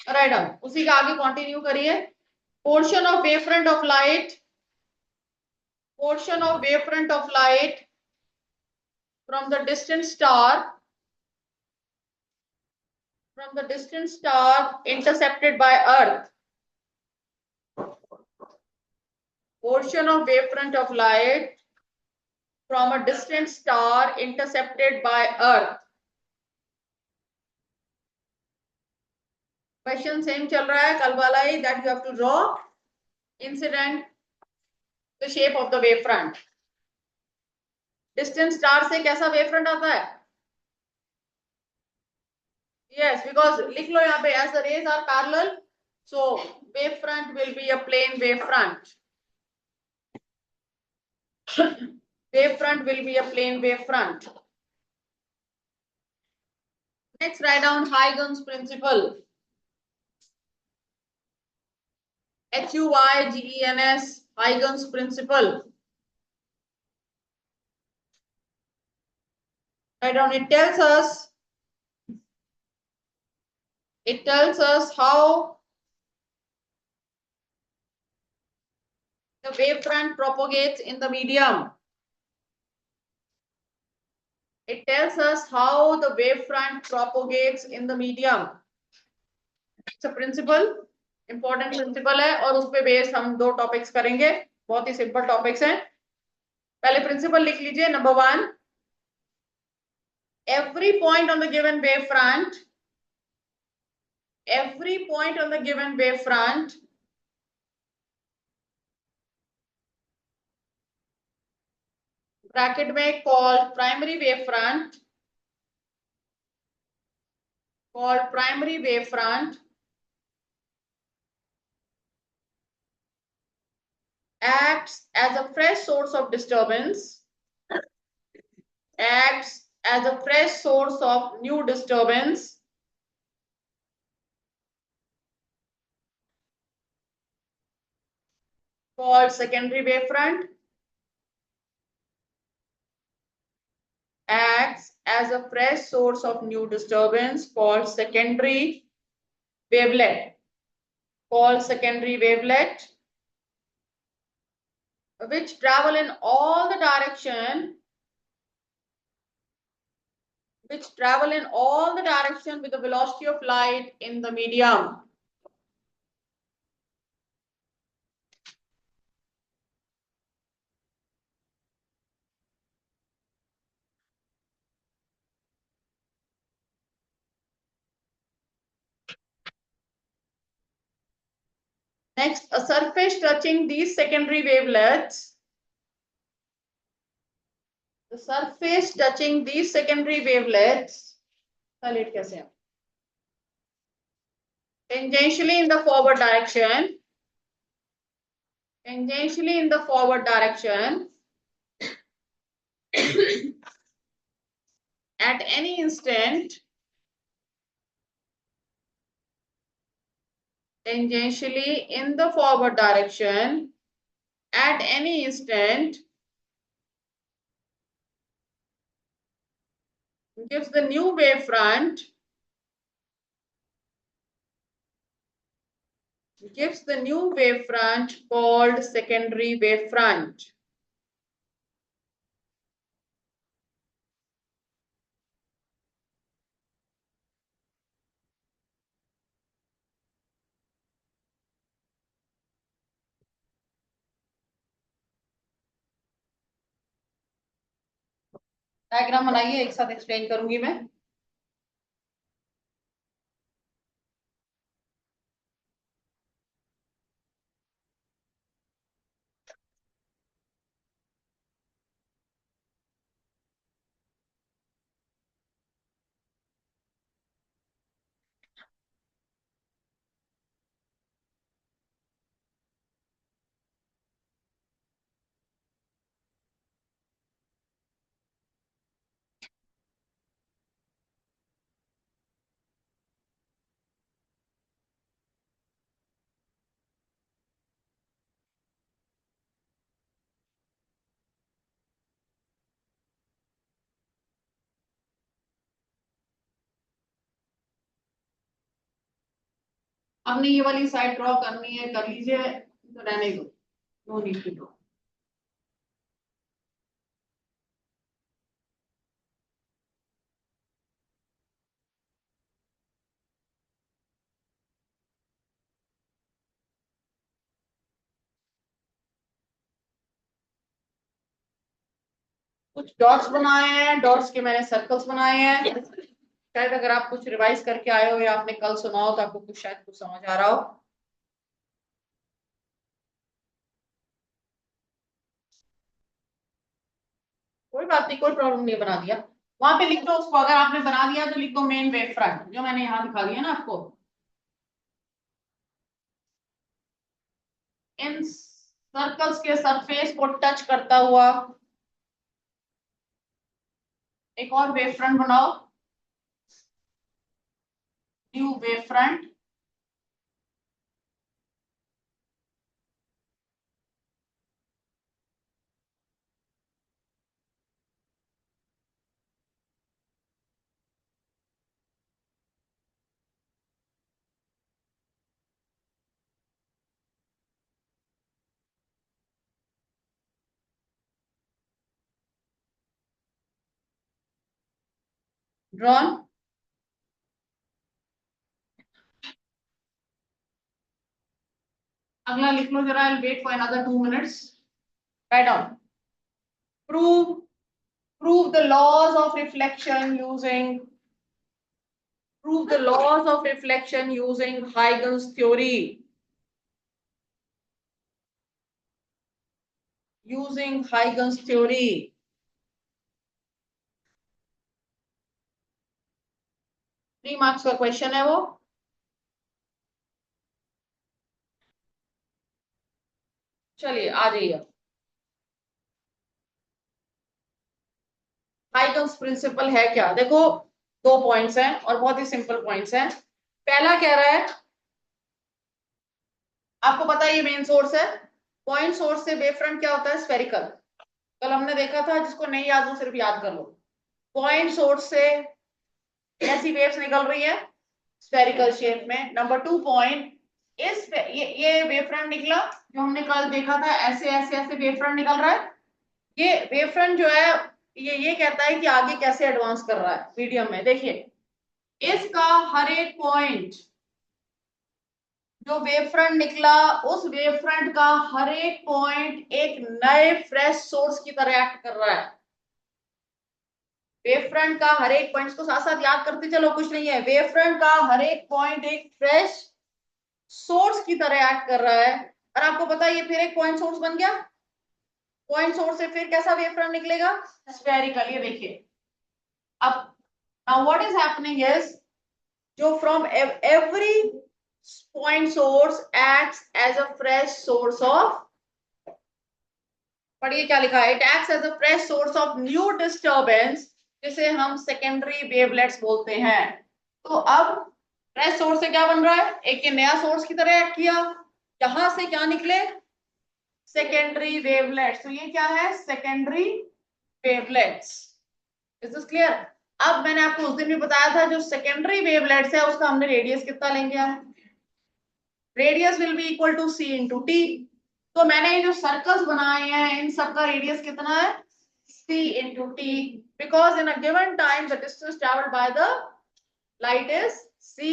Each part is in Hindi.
राइट डाउन, उसी का आगे कंटिन्यू करिए। Portion of wave front of light, portion of wavefront of light from the distant star, intercepted by earth, portion of wavefront of light from a distant star intercepted by earth। Question same चल रहा है कल वाला ही, that you have to draw incident the shape of the wave front. Distant star से कैसा वेव फ्रंट आता है? यस, बिकॉज लिख लो यहाँ पे as the rays are parallel, so wave front will be a plane wave front. wave front will be a plane wave front। Next, write down Huygens principle, Huygens, Huygens principle। Write down, it tells us how the wave front propagates in the medium। It tells us how the wave front propagates in the medium। It's a principle, important principle है, और उस पे बेस हम दो टॉपिक्स करेंगे, बहुत ही सिंपल टॉपिक्स हैं। पहले प्रिंसिपल लिख लीजिए। Number one, every point on the given wave front, every point on the given wave front bracket में called primary wave front, called primary wave front acts as a fresh source of disturbance, acts as a fresh source of new disturbance called secondary wave front, acts as a fresh source of new disturbance called secondary wavelet, called secondary wavelet, which travel in all the direction, which travel in all the direction with the velocity of light in the medium। Next, a surface touching these secondary wavelets, the surface touching these secondary wavelets, tangentially in the forward direction, tangentially in the forward direction, at any instant, tangentially in the forward direction, at any instant, gives the new wave front, gives the new wave front called secondary wave front। Diagram बनाइए, एक साथ एक्सप्लेन करूंगी मैं। आपने ये वाली साइड ड्रॉ करनी है कर लीजिए, तो रहने दो, नो नीड टू ड्रॉ। कुछ डॉट्स बनाए हैं, डॉट्स के मैंने सर्कल्स बनाए हैं। शायद अगर आप कुछ रिवाइज करके आए हो या आपने कल सुना हो तो आपको कुछ शायद कुछ समझ आ रहा हो। कोई बात नहीं, कोई प्रॉब्लम नहीं, बना दिया। वहां पे लिख दो उसको, अगर आपने बना दिया तो लिख दो मेन वेव फ्रंट, जो मैंने यहाँ दिखा दिया ना आपको। इन सर्कल्स के सरफेस को टच करता हुआ एक और वेव फ्रंट बनाओ, न्यू वेव फ्रंट। ड्रॉन। अगला लिख लो जरा, wait for another 2 minutes, write down. Prove prove the laws of reflection using prove the laws of reflection using Huygens theory, using Huygens theory। 3 marks का क्वेश्चन है वो। चलिए आ जाइए। हाइगन्स प्रिंसिपल है क्या, देखो 2 पॉइंट्स हैं और बहुत ही सिंपल पॉइंट्स हैं। पहला कह रहा है, आपको पता है ये मेन सोर्स है, पॉइंट सोर्स से वेव फ्रंट क्या होता है, स्फेरिकल। कल हमने देखा था, जिसको नहीं याद हो सिर्फ याद कर लो। पॉइंट सोर्स से ऐसी वेव्स निकल रही है स्फेरिकल शेप में। नंबर 2 पॉइंट, इस ये वेव फ्रंट निकला, जो हमने कल देखा था, ऐसे ऐसे ऐसे वेव फ्रंट निकल रहा है। ये वेव फ्रंट जो है, ये कहता है कि आगे कैसे एडवांस कर रहा है मीडियम में। देखिए इसका हर एक पॉइंट, जो वेव फ्रंट निकला, उस वेव फ्रंट का हर एक पॉइंट एक नए फ्रेश सोर्स की तरह एक्ट कर रहा है। वेव फ्रंट का हर एक पॉइंट को साथ साथ याद करते चलो, कुछ नहीं है, वेव फ्रंट का हर एक पॉइंट एक फ्रेश सोर्स की तरह एक्ट कर रहा है। और आपको पता है ये फिर एक पॉइंट सोर्स बन गया। पॉइंट सोर्स से फिर कैसा वेव फ्रंट निकलेगा, स्फेरिकल। ये देखिए अब, now what is happening is, जो from every point source acts as a fresh source of, पढ़िए क्या लिखा है, it acts as a fresh source of new disturbance, जिसे हम सेकेंडरी वेवलेट्स बोलते हैं। तो अब फ्रेश सोर्स से क्या बन रहा है, एक ये नया सोर्स की तरह एक्ट किया, जहां से क्या निकले, सेकेंडरी वेवलेट्स। तो ये क्या है, secondary wavelets. Is this clear. अब मैंने आपको उस दिन भी बताया था, जो सेकेंडरी वेवलेट्स है उसका हमने रेडियस कितना लेंगे, radius will be equal to C into T. तो मैंने ये जो सर्कल्स बनाए हैं, इन सबका रेडियस कितना है, c into t, because in a given time the distance traveled by the light is c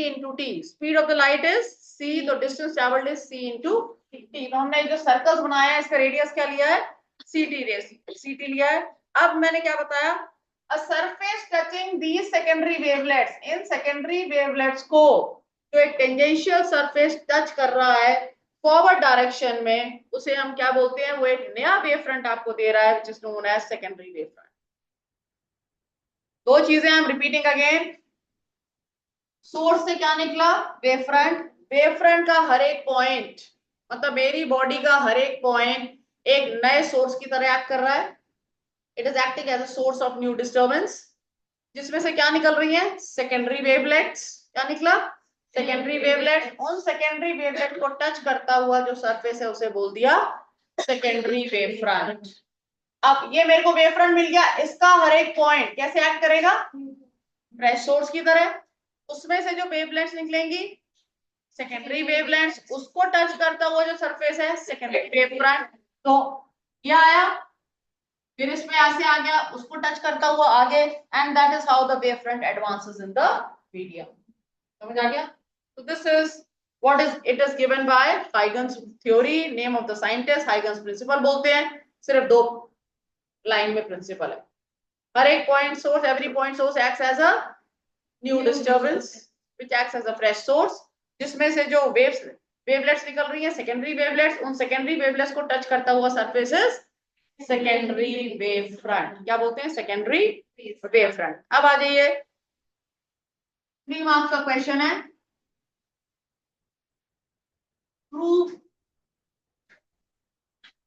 into t, speed of the light is c, तो distance traveled is c into t। तो हमने जो सर्कल्स बनाया है इसका रेडियस क्या लिया है, ct लिया है। अब मैंने क्या बताया, a surface touching these secondary wavelets, in secondary wavelets को जो एक टेंजेंशियल सरफेस टच कर रहा है फॉरवर्ड डायरेक्शन में, उसे हम क्या बोलते हैं, वो एक नया वेव फ्रंट आपको दे रहा है, which is known as secondary wave front. दो चीजें I am repeating again, source से क्या निकला, वेव फ्रंट। वेव फ्रंट का हर एक पॉइंट, मतलब मेरी बॉडी का हर एक पॉइंट एक नए सोर्स की तरह एक्ट कर रहा है। It is acting as a source of new disturbance, जिसमें से क्या निकल रही है, सेकेंडरी वेवलेट्स। क्या निकला, सेकेंडरी वेवलेट। उन सेकेंडरी वेवलेट को टच करता हुआ जो सरफेस है उसे बोल दिया सेकेंडरी वेव फ्रंट। अब ये मेरे को वेव फ्रंट मिल गया, इसका हर एक पॉइंट कैसे एक्ट करेगा, फ्रेश सोर्स की तरह। उसमें से जो वेवलेट्स निकलेंगी सेकेंडरी वेवलेंथ्स, उसको टच करता हुआ जो सरफेस है सेकेंडरी वेव फ्रंट। तो ये आया, फिर इसमें ऐसे आ गया, उसको टच करता हुआ आगे, and that is how the wave front advances in the medium. समझ आ गया? तो this is what is it is given by Huygens theory, name of the scientist Huygens principle बोलते हैं। सिर्फ 2 लाइन में प्रिंसिपल है। हर एक point source, every point source acts as a new disturbance which acts as a fresh source, जिसमें से जो वेवलेट्स निकल रही है सेकेंडरी वेवलेट्स, उन सेकेंडरी वेवलेट्स को टच करता हुआ surface is secondary wave front. क्या बोलते हैं? Secondary wave front. अब आ जाइए, 3 मार्क्स का क्वेश्चन है, prove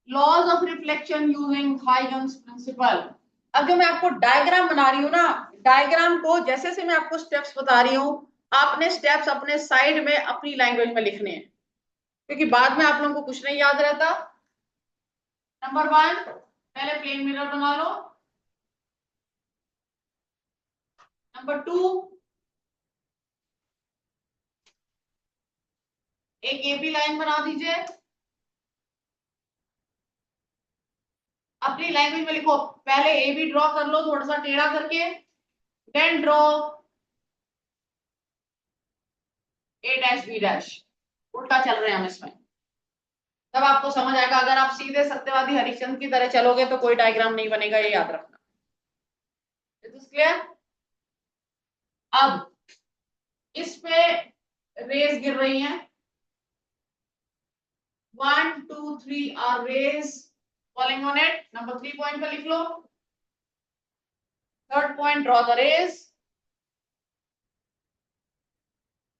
laws of reflection using Huygens principle. अब जो मैं आपको डायग्राम बना रही हूँ ना, डायग्राम को जैसे से मैं आपको स्टेप्स बता रही हूँ, आपने स्टेप्स अपने साइड में अपनी लैंग्वेज में लिखने हैं, क्योंकि बाद में आप लोगों को कुछ नहीं याद रहता। नंबर 1, पहले प्लेन मिरर बना लो। नंबर 2, एक एबी लाइन बना दीजिए, अपनी लैंग्वेज में लिखो। पहले एबी ड्रॉ कर लो थोड़ा सा टेढ़ा करके, then draw A dash B dash. उल्टा चल रहे हैं हम इसमें, तब आपको समझ आएगा। अगर आप सीधे सत्यवादी हरिश्चंद्र की तरह चलोगे तो कोई डायग्राम नहीं बनेगा, ये याद रखना। क्लियर? अब इस पे रेज गिर रही हैं, 1 2 3 are rays falling on it. Number 3 point पे लिख लो। Third point, draw the rays.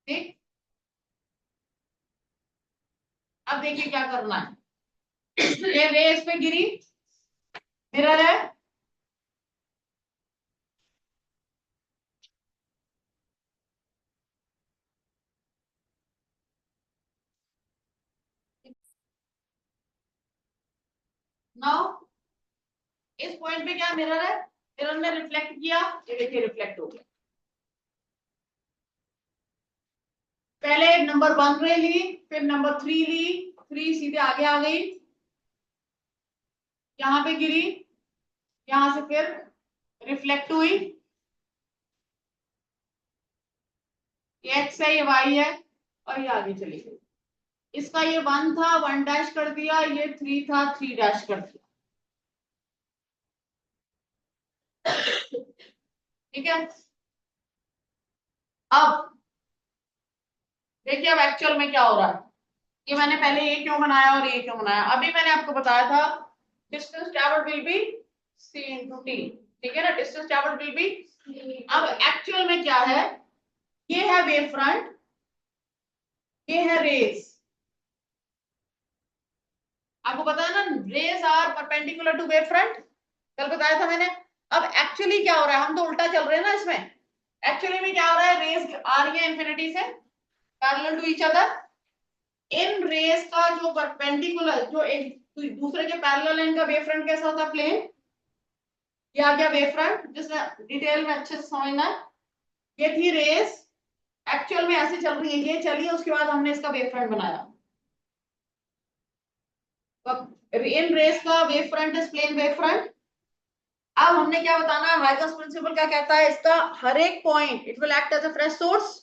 ठीक, अब देखिए क्या करना है। ये रेज पे गिरी, मिरर है, नाउ इस पॉइंट पे क्या मिरर है, मिरर ने रिफ्लेक्ट किया, ये देखिए रिफ्लेक्ट हो गया। पहले नंबर 1 रे ली, फिर नंबर 3 ली, 3 सीधे आगे आ गई, यहां पे गिरी, यहां से फिर रिफ्लेक्ट हुई, ये एक्स है, ये वाई है, और ये आगे चली गई। इसका ये 1 था, 1 डैश कर दिया, ये 3 था, 3 डैश कर दिया। ठीक है, अब देखिए अब एक्चुअल में क्या हो रहा है। ये मैंने पहले ये क्यों बनाया और ये क्यों बनाया, अभी मैंने आपको बताया था distance travelled will be c into t। ठीक है ना, डिस्टेंस ट्रैवल्ड विल बी। अब एक्चुअल में क्या है, ये है वेव फ्रंट, ये है रेज। आपको पता है ना, rays are perpendicular to wave front, कल बताया था मैंने। अब एक्चुअली क्या हो रहा है, हम तो उल्टा चल रहे हैं ना इसमें। एक्चुअली में क्या हो रहा है, रेज आ रही है इंफिनिटी से पैरेलल टू ईच अदर। इन रेज का जो परपेंडिकुलर, जो एक दूसरे के पैरेलल है, इनका वेव फ्रंट कैसा होता है, प्लेन। ये आ गया वेव फ्रंट, जिसमें डिटेल में अच्छे से समझना है। ये थी रेस, एक्चुअल में ऐसे चल रही है, ये चली है, उसके बाद हमने इसका वेव फ्रंट बनाया। तो इन रेस का wave front is plane wave front. अब हमने क्या बताना है, हाइगन्स प्रिंसिपल क्या कहता है, इसका हर एक point it will act as a fresh source.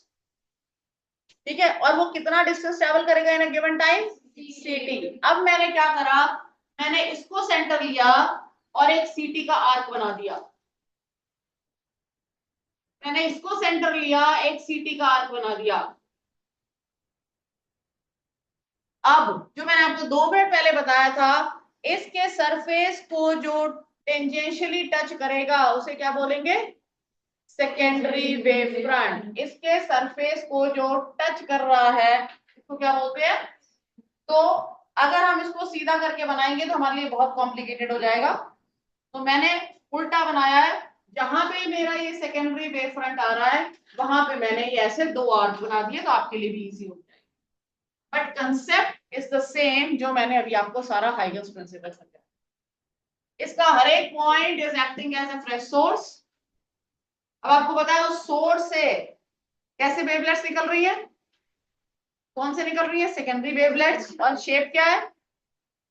ठीक है, और वो कितना डिस्टेंस ट्रेवल करेगा in a given time, ct। अब मैंने क्या करा, मैंने इसको सेंटर लिया और एक ct का आर्क बना दिया। मैंने इसको सेंटर लिया, एक ct का आर्क बना दिया। अब जो मैंने आपको 2 मिनट पहले बताया था, इसके सरफेस को जो टेंजेंशियली टच करेगा उसे क्या बोलेंगे, सेकेंडरी वेव फ्रंट। इसके सरफेस को जो टच कर रहा है इसको क्या बोलते हैं। तो अगर हम इसको सीधा करके बनाएंगे तो हमारे लिए बहुत कॉम्प्लिकेटेड हो जाएगा, तो मैंने उल्टा बनाया है। जहां पे मेरा ये सेकेंडरी वेव फ्रंट आ रहा है, वहां पे मैंने ये ऐसे 2 आर्क बना दिए, तो आपके लिए भी इजी हो जाएगा। But concept is the same, जो मैंने अभी आपको सारा हाइगन्स प्रिंसिपल समझाया। इसका हर एक point is acting as a fresh source. अब आपको पता है उस सोर्स से कैसे वेवलेट्स निकल रही है, कौन से निकल रही है? Secondary wavelets. और शेप क्या है?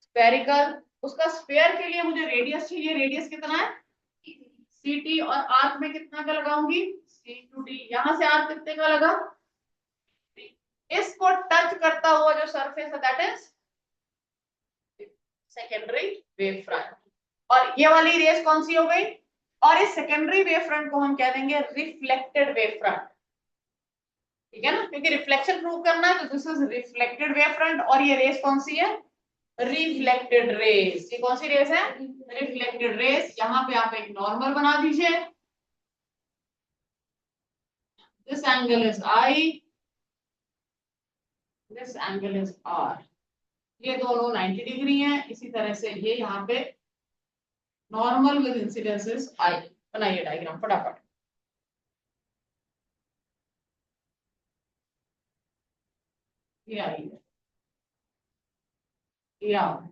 स्फेरिकल। उसका स्फेयर के लिए मुझे रेडियस चाहिए। रेडियस कितना है? ct। और आर्क में कितना का लगाऊंगी? c/d। यहां से आर्क कितने का लगा? इसको टच करता हुआ जो सरफेस है that is secondary wave front. और ये वाली रेस कौन सी हो गई? और इस सेकेंडरी वेव फ्रंट को हम कह देंगे रिफ्लेक्टेड वेव फ्रंट। ठीक है ना, क्योंकि रिफ्लेक्शन प्रूव करना है, तो this is reflected wave front. और ये रेस कौन सी है? Reflected rays. ये कौन सी रेस है? Reflected rays. यहां पे आप एक नॉर्मल बना दीजिए। This angle is I, this angle is R. ये दोनों 90 डिग्री हैं। इसी तरह से ये यहाँ पे normal with incidence is I. बनाइए डायग्राम फटाफट। ये आई है, ये आओ।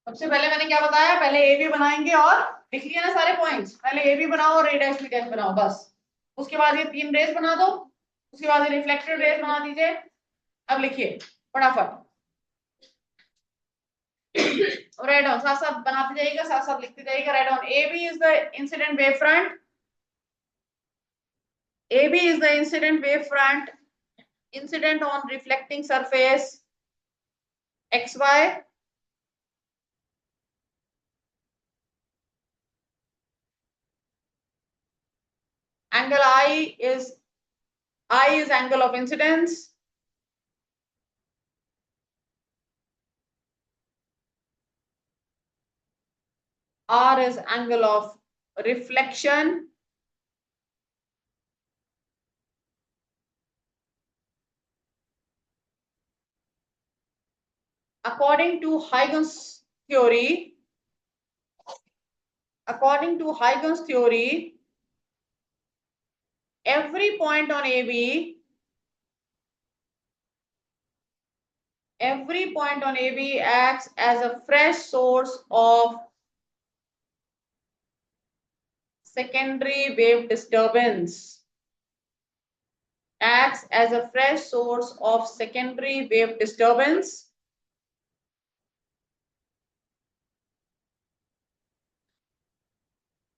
सबसे पहले मैंने क्या बताया? पहले ए बी बनाएंगे। और लिख लिया ना सारे पॉइंट्स? पहले ए बी बनाओ और ए डैश बी डैश बनाओ बस। उसके बाद ये 3 रेस बना दो। उसके बाद ये रिफ्लेक्टेड रेस बना दीजिए। अब लिखिए फटाफट। राइट डाउन, साथ साथ बनाते जाइएगा, साथ साथ लिखते जाइएगा। Write down. A B is the incident wave front. AB is the incident wave front incident on reflecting surface XY. Angle I is angle of incidence. R is angle of reflection. According to Huygens theory, every point on AB acts as a fresh source of secondary wave disturbance. Acts as a fresh source of secondary wave disturbance.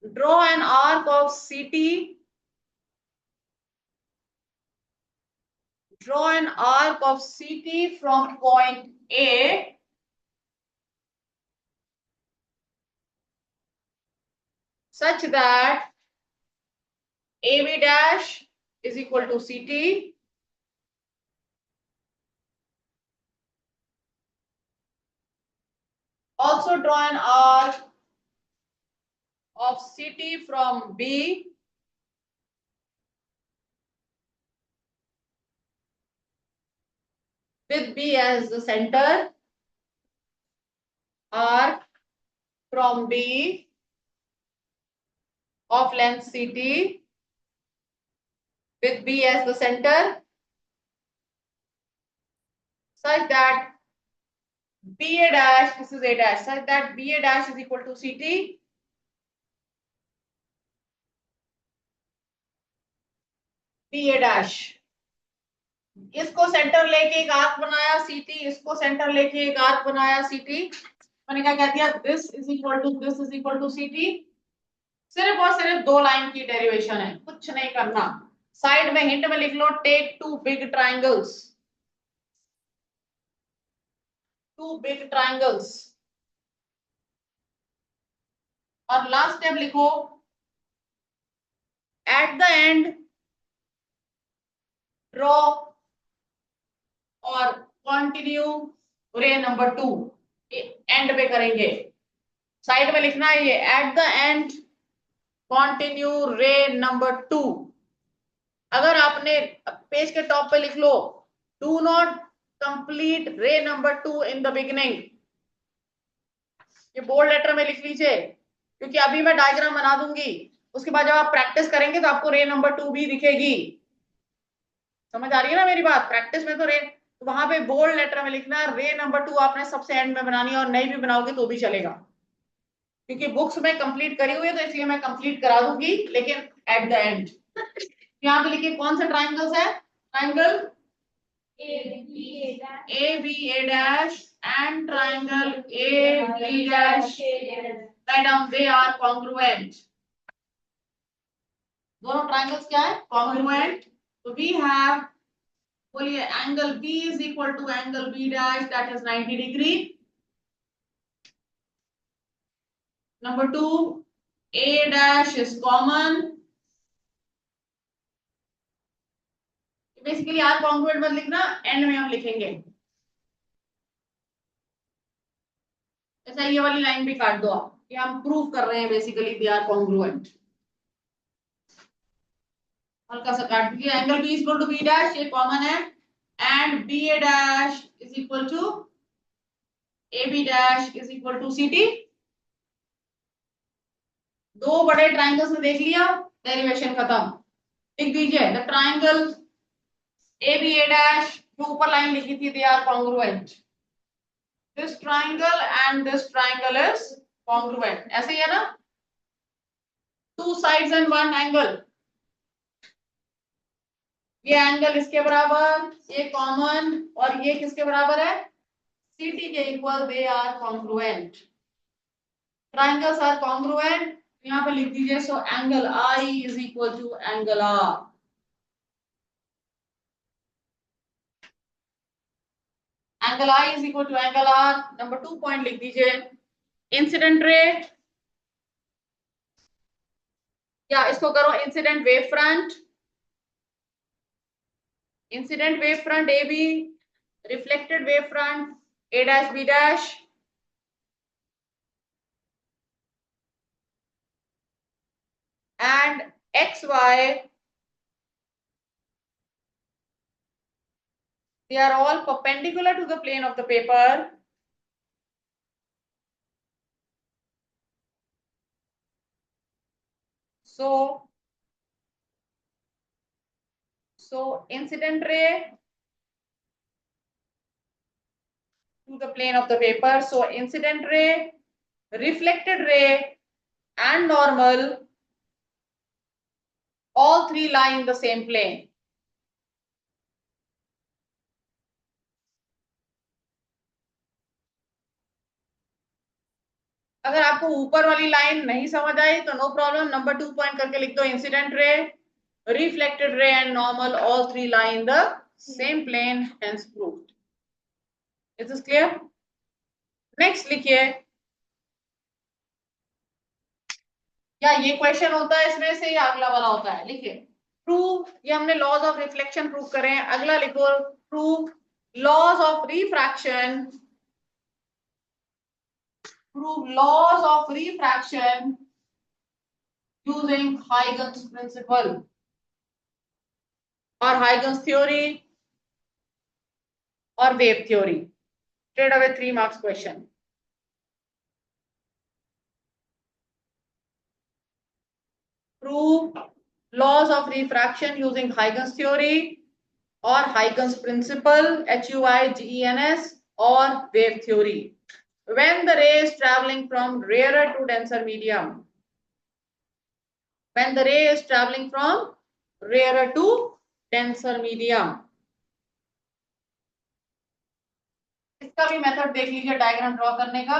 Draw an arc of CT. Draw an arc of CT from point A such that AB dash is equal to CT. Also draw an arc of CT from B with B as the center. Arc from B of length CT with B as the center such that BA dash, this is A dash, such that BA dash is equal to CT. BA dash, इसको सेंटर लेके एक आर्क बनाया CT, इसको सेंटर लेके एक आर्क बनाया CT। मैंने क्या कह दिया? This is equal to CT। सिर्फ और सिर्फ 2 लाइन की डेरिवेशन है, कुछ नहीं करना। साइड में हिंट में लिख लो, take 2 big triangles. 2 big triangles. और लास्ट स्टेप लिखो, एट द एंड ड्रॉ और कंटिन्यू रे नंबर 2। एंड पे करेंगे। साइड में लिखना है ये, at the end continue ray number 2। अगर आपने पेज के टॉप पे लिख लो, do not complete ray number 2 in the beginning. ये बोल्ड लेटर में लिख लीजिए, क्योंकि अभी मैं डायग्राम बना दूंगी। उसके बाद जब आप प्रैक्टिस करेंगे तो आपको रे नंबर 2 भी दिखेगी। समझ आ रही है ना मेरी बात? प्रैक्टिस में तो रे, तो वहां पे बोल्ड लेटर में लिखना है रे नंबर 2 आपने सबसे एंड में बनानी है, और नहीं भी बनाओगे तो भी चलेगा, क्योंकि बुक्स में कंप्लीट करी हुई है तो इसलिए मैं कंप्लीट करा दूंगी। लेकिन एट द एंड। यहाँ पे लिखिए कौन सा ट्राइंगल्स है, triangle A B A dash and triangle A B dash, write down, they are congruent. दोनों ट्राइंगल्स क्या है, कॉन्ग्रुएंट। तो वी हैव, बोलिए, angle B is equal to angle B dash, that is 90 degree. Number 2, a dash is common। Basically are congruent मत लिखना, एंड में हम लिखेंगे। ऐसा ये वाली लाइन भी काट दो आप, कि हम प्रूव कर रहे हैं बेसिकली दे आर कॉन्ग्रुएंट। हल्का सा काट दीजिए। Angle B is equal to B dash, ये कॉमन है, and B A dash is equal to A B dash is equal to C T. दो बड़े ट्राइंगल्स में देख लिया, डेरिवेशन खत्म। लिख दीजिए the triangle A B A dash, जो ऊपर लाइन लिखी थी, they are congruent. This triangle and this triangle is congruent. ऐसे ही है ना, two sides and one angle. ये एंगल इसके बराबर, ये कॉमन, और ये किसके बराबर है, सीटी के equal, they are congruent. Triangles are congruent, यहाँ पे लिख दीजिए, so angle I is equal to angle R. Angle I is equal to angle R. Number 2 point लिख दीजिए, इंसिडेंट रे, या इसको करो incident wave front. Incident wave front A B, reflected wave front A dash B dash, and xy, they are all perpendicular to the plane of the paper. So incident ray to the plane of the paper. So incident ray, reflected ray, and normal, all three lie in the same plane. अगर आपको ऊपर वाली लाइन नहीं समझ आई तो नो प्रॉब्लम, नंबर 2 पॉइंट करके लिख दो, incident ray, reflected ray and normal, all three lie in the same plane, hence proved. Is this clear? Next लिखिए, या ये क्वेश्चन होता है इसमें से, या अगला वाला होता है, लिखिए प्रूव, ये हमने लॉज ऑफ रिफ्लेक्शन प्रूव करें, अगला लिखो prove laws of refraction, prove laws of refraction using Huygens principle और हाइगन्स थ्योरी और wave theory. Straight away 3 marks question. Prove laws of refraction using Huygens theory or Huygens principle, HUIGENS, or wave theory. When the ray is traveling from rarer to denser medium. When the ray is traveling from rarer to denser medium. इसका भी मेथड देख लीजिए डायग्राम ड्रॉ करने का।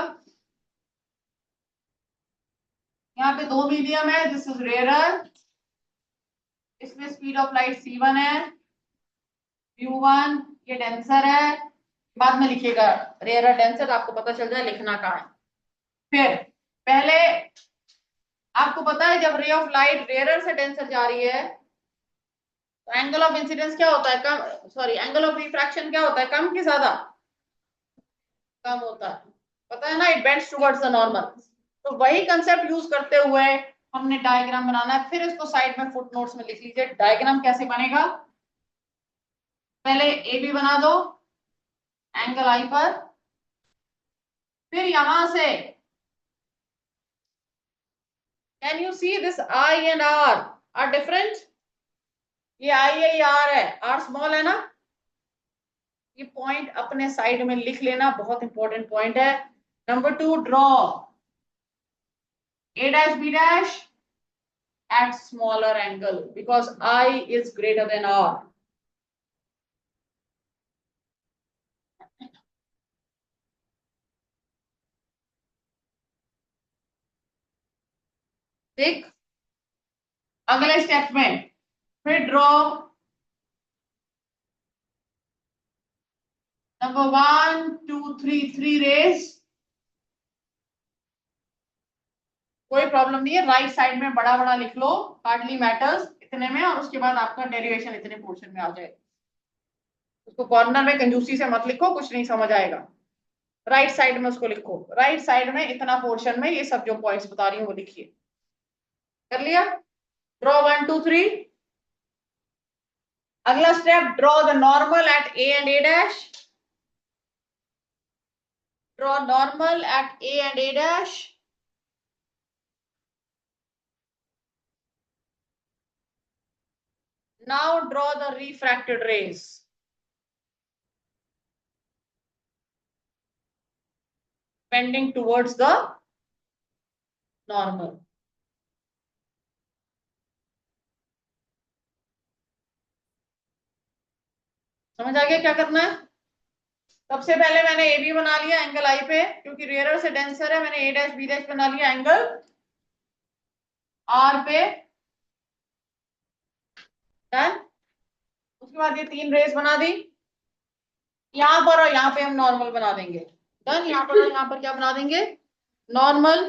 यहाँ पे दो मीडियम है, दिस इज रेयर, इसमें स्पीड ऑफ लाइट c1 है, u1, ये डेंसर है, बाद में लिखिएगा रेयर डेंसर, आपको पता चल जाए लिखना कहाँ है। फिर पहले आपको पता है जब रे ऑफ लाइट रेयर से डेंसर जा रही है तो एंगल ऑफ इंसिडेंस क्या होता है, कम, सॉरी एंगल ऑफ रिफ्रैक्शन क्या होता है, कम कि ज्यादा, कम होता है, पता है ना, it bends towards the normal. तो वही कंसेप्ट यूज करते हुए हमने डायग्राम बनाना है, फिर इसको साइड में फुटनोट्स में लिख लीजिए। डायग्राम कैसे बनेगा, पहले ए बी बना दो एंगल आई पर, फिर यहां से can you see this I and R are different, ये आई है, ये आर है, आर स्मॉल है ना, ये पॉइंट अपने साइड में लिख लेना, बहुत इंपॉर्टेंट पॉइंट है। Number 2, draw A dash B dash at smaller angle because I is greater than R. ठीक, अगले स्टेप में फिर ड्रॉ नंबर 1 2 3 रेज। कोई प्रॉब्लम नहीं है, राइट साइड में बड़ा बड़ा लिख लो, हार्डली मैटर्स इतने में, और उसके बाद आपका डेरिवेशन इतने पोर्शन में आ जाएगा। उसको कॉर्नर में कंजूसी से मत लिखो, कुछ नहीं समझ आएगा। राइट साइड में उसको लिखो, राइट साइड में इतना पोर्शन में ये सब जो पॉइंट्स बता रही हूँ वो लिखिए। कर लिया? ड्रॉ 1 2 3। अगला step, draw the normal at A and A dash. Draw normal at A and A dash. Now draw the refracted rays. Bending towards the normal. समझ आ गया क्या करना है? सबसे पहले मैंने ए बी बना लिया एंगल आई पे, क्योंकि रेयर से डेंसर है, मैंने ए डैश बी डैश बना लिया एंगल आर पे। डन। उसके बाद ये 3 रेस बना दी, यहां पर और यहां पे हम नॉर्मल बना देंगे। डन। यहां पर और यहां पर क्या बना देंगे? नॉर्मल।